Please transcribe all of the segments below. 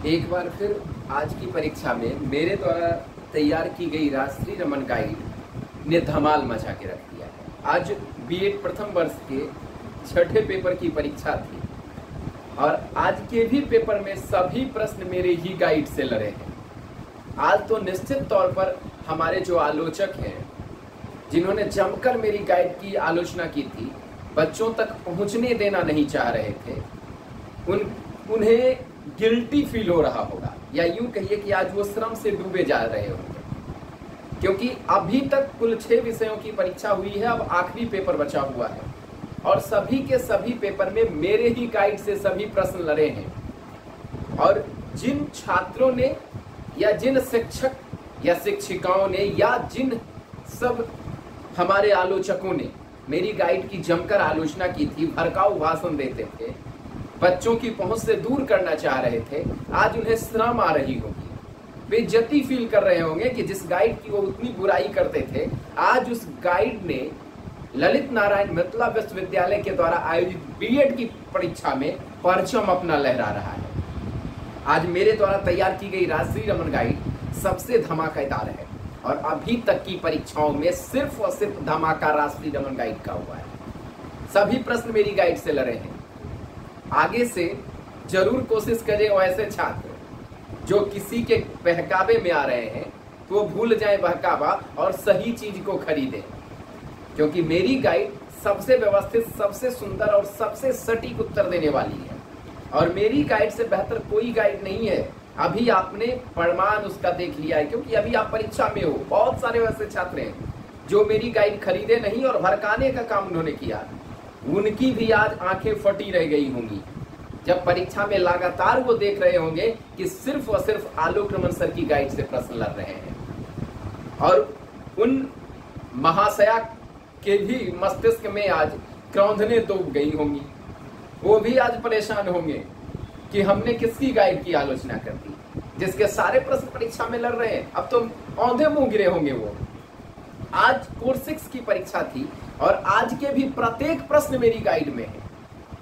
एक बार फिर आज की परीक्षा में मेरे द्वारा तैयार की गई राष्ट्रीय रमन गाइड ने धमाल मचा के रख दिया है। आज बीएड प्रथम वर्ष के छठे पेपर की परीक्षा थी और आज के भी पेपर में सभी प्रश्न मेरे ही गाइड से लड़े हैं। आज तो निश्चित तौर पर हमारे जो आलोचक हैं, जिन्होंने जमकर मेरी गाइड की आलोचना की थी, बच्चों तक पहुंचने देना नहीं चाह रहे थे, उन्हें गिल्टी फील हो रहा होगा, या यूं कहिए कि आज वो श्रम से डूबे जा रहे होंगे, क्योंकि अभी तक कुल 6 विषयों की परीक्षा हुई है। अब आखिरी पेपर बचा हुआ है और सभी के सभी पेपर में मेरे ही गाइड से सभी प्रश्न लड़े हैं। और जिन छात्रों ने या जिन शिक्षक या शिक्षिकाओं ने या जिन सब हमारे आलोचकों ने मेरी गाइड की जमकर आलोचना की थी, भड़काऊ भाषण देते थे, बच्चों की पहुंच से दूर करना चाह रहे थे, आज उन्हें शर्म आ रही होगी, बेइज्जती फील कर रहे होंगे कि जिस गाइड की वो उतनी बुराई करते थे, आज उस गाइड ने ललित नारायण मिथिला विश्वविद्यालय के द्वारा आयोजित बीएड की परीक्षा में परचम अपना लहरा रहा है। आज मेरे द्वारा तैयार की गई राष्ट्रीय रमन गाइड सबसे धमाकेदार है और अभी तक की परीक्षाओं में सिर्फ और सिर्फ धमाका राष्ट्रीय रमन गाइड का हुआ है। सभी प्रश्न मेरी गाइड से लड़े हैं। आगे से जरूर कोशिश करें ऐसे छात्र जो किसी के बहकावे में आ रहे हैं तो वो भूल जाएं बहकावा और सही चीज को खरीदें, क्योंकि मेरी गाइड सबसे व्यवस्थित, सबसे सुंदर और सबसे सटीक उत्तर देने वाली है और मेरी गाइड से बेहतर कोई गाइड नहीं है। अभी आपने प्रमाण उसका देख लिया है, क्योंकि अभी आप परीक्षा में हो। बहुत सारे वैसे छात्र हैं जो मेरी गाइड खरीदे नहीं और भड़काने का काम उन्होंने किया, उनकी भी आज आंखें फटी रह गई होंगी जब परीक्षा में लगातार वो देख रहे होंगे कि सिर्फ और सिर्फ आलोक रमन सर की गाइड से प्रश्न लड़ रहे हैं। और उन महाशया के भी मस्तिष्क में आज क्रौंधने तो गई होंगी, वो भी आज परेशान होंगे कि हमने किसकी गाइड की आलोचना कर दी, जिसके सारे प्रश्न परीक्षा में लड़ रहे हैं। अब तो औंधे मुंह गिरे होंगे वो। आज कोर्स 6 की परीक्षा थी और आज के भी प्रत्येक प्रश्न मेरी गाइड में है,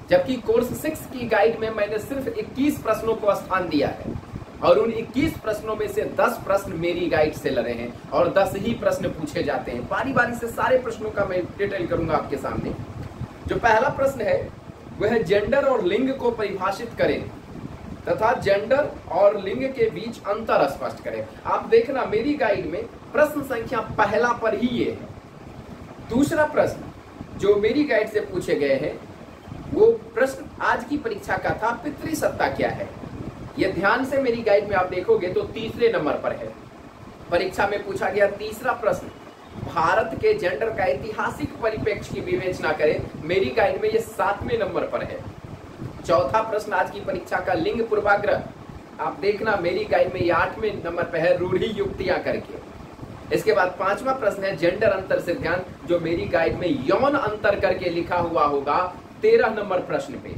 जबकि कोर्स 6 की गाइड में मैंने सिर्फ 21 प्रश्नों को स्थान दिया है और उन 21 प्रश्नों में से 10 प्रश्न मेरी गाइड से लड़े हैं और 10 ही प्रश्न पूछे जाते हैं। बारी बारी से सारे प्रश्नों का मैं डिटेल करूंगा आपके सामने। जो पहला प्रश्न है वह है जेंडर और लिंग को परिभाषित करें तथा जेंडर और लिंग के बीच अंतर स्पष्ट करें। आप देखना मेरी गाइड में प्रश्न संख्या पहला पर ही ये है। दूसरा प्रश्न जो मेरी गाइड से पूछे गए हैं वो प्रश्न आज की परीक्षा का था, पितृसत्ता क्या है। ये ध्यान से मेरी गाइड में आप देखोगे तो तीसरे नंबर पर है। परीक्षा में पूछा गया तीसरा प्रश्न, भारत के जेंडर का ऐतिहासिक परिप्रेक्ष्य की विवेचना करें। मेरी गाइड में ये 7वें नंबर पर है। चौथा प्रश्न आज की परीक्षा का लिंग पूर्वाग्रह, आप देखना मेरी गाइड में ये 8वें नंबर पर है, रूढ़ि युक्तियां करके। इसके बाद 5वां प्रश्न है जेंडर अंतर सिद्धांत, जो मेरी गाइड में यौन अंतर करके लिखा हुआ होगा 13 नंबर प्रश्न पे।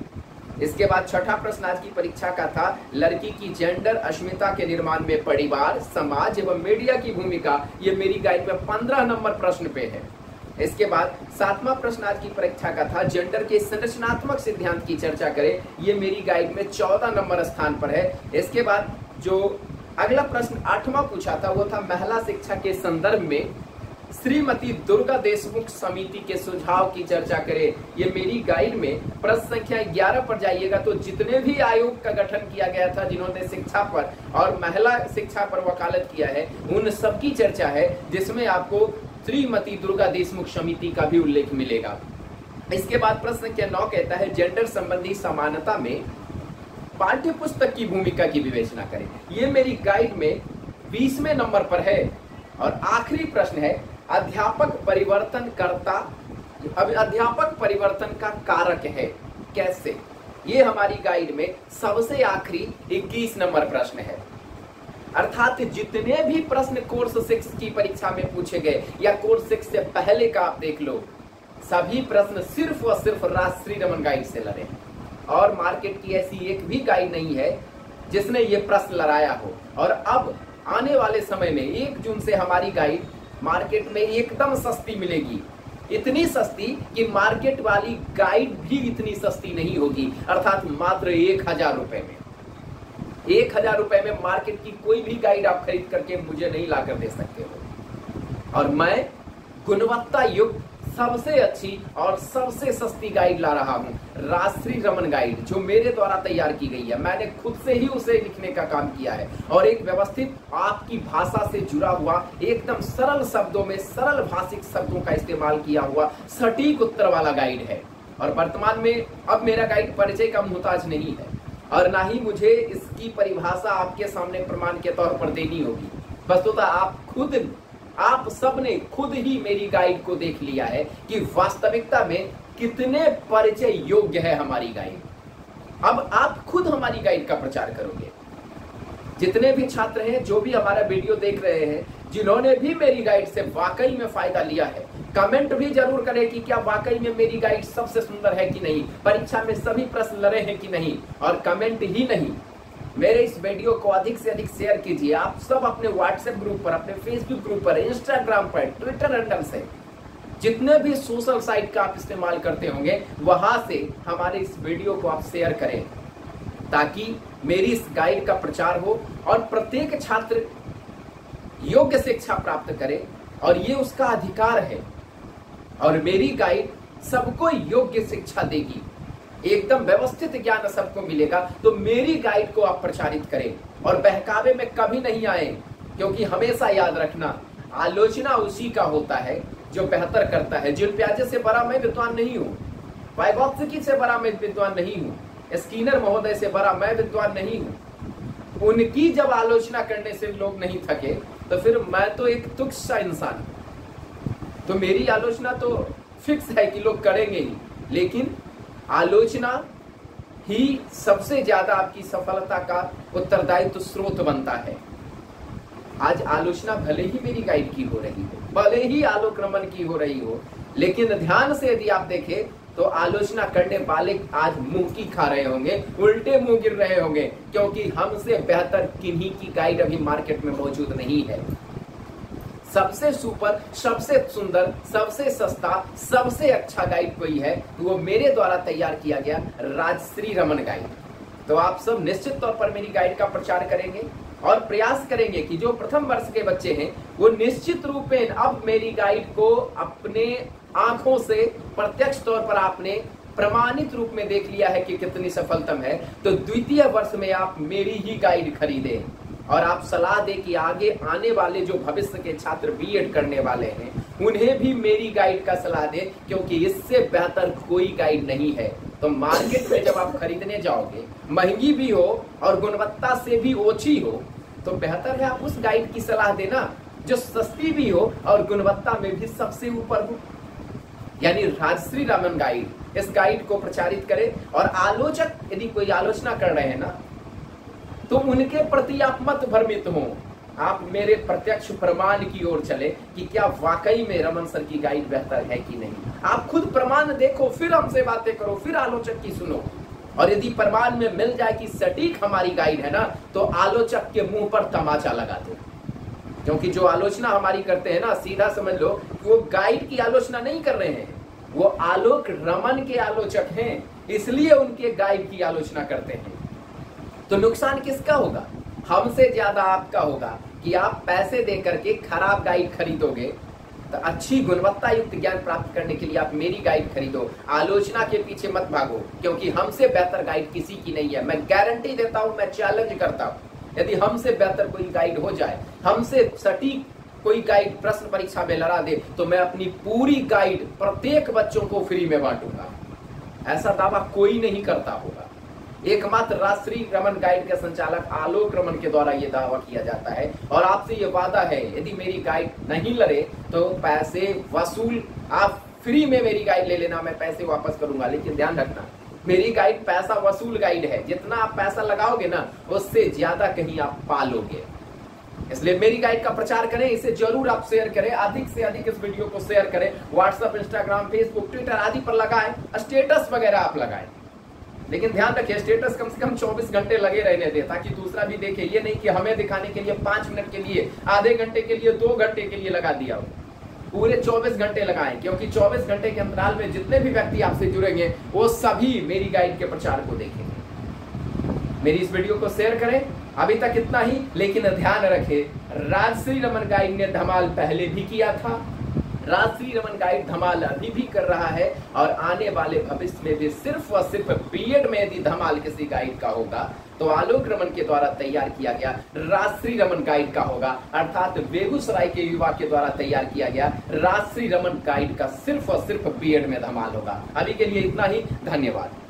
इसके बाद छठा प्रश्न आज की परीक्षा का था, लड़की की जेंडर अस्मिता के निर्माण में परिवार, समाज एवं मीडिया की भूमिका। ये मेरी गाइड में 15 नंबर प्रश्न पे है। इसके बाद 7वां प्रश्न आज की परीक्षा का था, जेंडर के संरचनात्मक सिद्धांत की चर्चा करें। ये मेरी गाइड में 14 नंबर स्थान पर है। इसके बाद जो अगला प्रश्न 8वां पूछा था वो था, महिला शिक्षा के संदर्भ में श्रीमती दुर्गा देशमुख समिति के सुझाव की चर्चा करें। ये मेरी गाइड में प्रश्न संख्या 11 पर जाइएगा तो जितने भी आयोग का गठन किया गया था जिन्होंने शिक्षा पर और महिला शिक्षा पर वकालत किया है, उन सबकी चर्चा है, जिसमें आपको श्रीमती दुर्गा देशमुख समिति का भी उल्लेख मिलेगा। इसके बाद प्रश्न संख्या 9 कहता है, जेंडर संबंधी समानता में पाठ्य पुस्तक की भूमिका की विवेचना करें। ये मेरी गाइड में 20वें नंबर पर है। और आखिरी प्रश्न है, अध्यापक परिवर्तन परिवर्तन का कारक है कैसे। ये हमारी गाइड में सबसे आखिरी 21 नंबर प्रश्न है। अर्थात जितने भी प्रश्न कोर्स 6 की परीक्षा में पूछे गए या कोर्स 6 से पहले का आप देख लो, सभी प्रश्न सिर्फ और सिर्फ राष्ट्रीय रमन गाइड से लड़े हैं और मार्केट की ऐसी एक भी गाइड नहीं है जिसने ये प्रश्न लड़ाया हो। और अब आने वाले समय में 1 जून से हमारी गाइड मार्केट में एकदम सस्ती मिलेगी, इतनी सस्ती कि मार्केट वाली गाइड भी इतनी सस्ती नहीं होगी, अर्थात मात्र 1000 रुपए में। 1000 रुपए में मार्केट की कोई भी गाइड आप खरीद करके मुझे नहीं लाकर दे सकते हो। और मैं गुणवत्ता युक्त सबसे अच्छी और सबसे सस्ती गाइड ला रहा हूं, राजश्री रमन गाइड, जो मेरे द्वारा तैयार की गई है। मैंने खुद से ही उसे लिखने का काम किया है और एक व्यवस्थित आपकी भाषा से जुड़ा हुआ, एकदम सरल शब्दों में सरल भाषिक शब्दों का इस्तेमाल किया हुआ सटीक उत्तर वाला गाइड है। और वर्तमान में अब मेरा गाइड परिचय का मुहताज नहीं है और ना ही मुझे इसकी परिभाषा आपके सामने प्रमाण के तौर पर देनी होगी। वस्तुतः आप सबने खुद ही मेरी गाइड को देख लिया है कि वास्तविकता में कितने परिचय योग्य है हमारी गाइड। अब आप खुद हमारी गाइड का प्रचार करोगे। जितने भी छात्र हैं, जो भी हमारा वीडियो देख रहे हैं, जिन्होंने भी मेरी गाइड से वाकई में फायदा लिया है, कमेंट भी जरूर करें कि क्या वाकई में मेरी गाइड सबसे सुंदर है कि नहीं, परीक्षा में सभी प्रश्न लड़े हैं कि नहीं। और कमेंट ही नहीं, मेरे इस वीडियो को अधिक से अधिक शेयर कीजिए। आप सब अपने व्हाट्सएप ग्रुप पर, अपने फेसबुक ग्रुप पर, इंस्टाग्राम पर, ट्विटर हैंडल से, जितने भी सोशल साइट का आप इस्तेमाल करते होंगे, वहां से हमारे इस वीडियो को आप शेयर करें ताकि मेरी इस गाइड का प्रचार हो और प्रत्येक छात्र योग्य शिक्षा प्राप्त करे। और ये उसका अधिकार है और मेरी गाइड सबको योग्य शिक्षा देगी, एकदम व्यवस्थित ज्ञान सबको मिलेगा। तो मेरी गाइड को आप प्रचारित करें और बहकावे में कभी नहीं आए, क्योंकि हमेशा याद रखना, आलोचना उसी का होता है जो बेहतर करता है। जिन प्याजे से बड़ा मैं विद्वान नहीं हूँ, वाइगोत्स्की से बड़ा मैं विद्वान नहीं हूँ, स्किनर महोदय से बड़ा मैं विद्वान नहीं हूँ। उनकी जब आलोचना करने से लोग नहीं थके तो फिर मैं तो एक तुच्छ सा इंसान हूं। तो मेरी आलोचना तो फिक्स है कि लोग करेंगे ही, लेकिन आलोचना ही सबसे ज्यादा आपकी सफलता का उत्तरदायित्व स्रोत बनता है। आज आलोचना भले ही मेरी गाइड की हो रही हो, भले ही आलोक रमन की हो रही हो, लेकिन ध्यान से यदि आप देखें तो आलोचना करने वाले आज मुंह की खा रहे होंगे, उल्टे मुंह गिर रहे होंगे, क्योंकि हमसे बेहतर किन्हीं की गाइड अभी मार्केट में मौजूद नहीं है। सबसे सुपर, सबसे सुंदर, सबसे सस्ता, सबसे अच्छा गाइड कोई है तो वो मेरे द्वारा तैयार किया गया राजश्री रमन गाइड। तो आप सब निश्चित तौर पर मेरी गाइड का प्रचार करेंगे और प्रयास करेंगे कि जो प्रथम वर्ष के बच्चे हैं वो निश्चित रूप में अब मेरी गाइड को अपने आंखों से प्रत्यक्ष तौर पर आपने प्रमाणित रूप में देख लिया है कि कितनी सफलतम है। तो द्वितीय वर्ष में आप मेरी ही गाइड खरीदें और आप सलाह दें कि आगे आने वाले जो भविष्य के छात्र बीएड करने वाले हैं उन्हें भी मेरी गाइड का सलाह दें, क्योंकि इससे बेहतर कोई गाइड नहीं है। तो मार्केट में जब आप खरीदने जाओगे, महंगी भी हो और गुणवत्ता से भी ओछी हो, तो बेहतर है आप उस गाइड की सलाह देना जो सस्ती भी हो और गुणवत्ता में भी सबसे ऊपर हो, यानी राजश्री रमन गाइड। इस गाइड को प्रचारित करें और आलोचक यदि कोई आलोचना कर रहे हैं ना, तो उनके प्रति आप मत भ्रमित हो, आप मेरे प्रत्यक्ष प्रमाण की ओर चले कि क्या वाकई में रमन सर की गाइड बेहतर है कि नहीं। आप खुद प्रमाण देखो, फिर हमसे बातें करो, फिर आलोचक की सुनो। और यदि प्रमाण में मिल जाए कि सटीक हमारी गाइड है ना, तो आलोचक के मुंह पर तमाचा लगा दो। क्योंकि जो आलोचना हमारी करते हैं ना, सीधा समझ लो कि वो गाइड की आलोचना नहीं कर रहे हैं, वो आलोक रमन के आलोचक हैं, इसलिए उनके गाइड की आलोचना करते हैं। तो नुकसान किसका होगा? हमसे ज्यादा आपका होगा कि आप पैसे दे करके खराब गाइड खरीदोगे। तो अच्छी गुणवत्ता युक्त ज्ञान प्राप्त करने के लिए आप मेरी गाइड खरीदो, आलोचना के पीछे मत भागो, क्योंकि हमसे बेहतर गाइड किसी की नहीं है। मैं गारंटी देता हूं, मैं चैलेंज करता हूं, यदि हमसे बेहतर कोई गाइड हो जाए, हमसे सटीक कोई गाइड प्रश्न परीक्षा में लड़ा दे, तो मैं अपनी पूरी गाइड प्रत्येक बच्चों को फ्री में बांटूंगा। ऐसा दावा कोई नहीं करता होगा, एकमात्र राजश्री रमन गाइड के संचालक आलोक रमन के द्वारा यह दावा किया जाता है। और आपसे यह वादा है, यदि मेरी गाइड नहीं लड़े तो पैसे वसूल, आप फ्री में मेरी गाइड ले लेना, मैं पैसे वापस करूंगा। लेकिन ध्यान रखना, मेरी गाइड पैसा वसूल गाइड है, जितना आप पैसा लगाओगे ना उससे ज्यादा कहीं आप पालोगे। इसलिए मेरी गाइड का प्रचार करें, इसे जरूर आप शेयर करें, अधिक से अधिक इस वीडियो को शेयर करें, व्हाट्सएप, इंस्टाग्राम, फेसबुक, ट्विटर आदि पर लगाएं, स्टेटस वगैरह आप लगाएं। लेकिन ध्यान रखिए, स्टेटस कम से कम 24 घंटे लगे रहने दे, ताकि दूसरा भी देखे। ये नहीं कि हमें दिखाने के लिए 5 मिनट के लिए, आधे घंटे के लिए, 2 घंटे के लिए लगा दिया हो। पूरे 24 घंटे लगाएं, क्योंकि 24 घंटे के अंतराल में जितने भी व्यक्ति आपसे जुड़ेंगे वो सभी मेरी गाइड के प्रचार को देखेंगे। मेरी इस वीडियो को शेयर करें। अभी तक इतना ही, लेकिन ध्यान रखें, राजश्री रमन गाइड ने धमाल पहले भी किया था, राजश्री रमन गाइड धमाल अभी भी कर रहा है, और आने वाले भविष्य में भी सिर्फ और सिर्फ बीएड में यदि धमाल किसी गाइड का होगा तो आलोक रमन के द्वारा तैयार किया गया राजश्री रमन गाइड का होगा, अर्थात बेगूसराय के युवा के द्वारा तैयार किया गया राजश्री रमन गाइड का सिर्फ और सिर्फ बीएड में धमाल होगा। अभी के लिए इतना ही, धन्यवाद।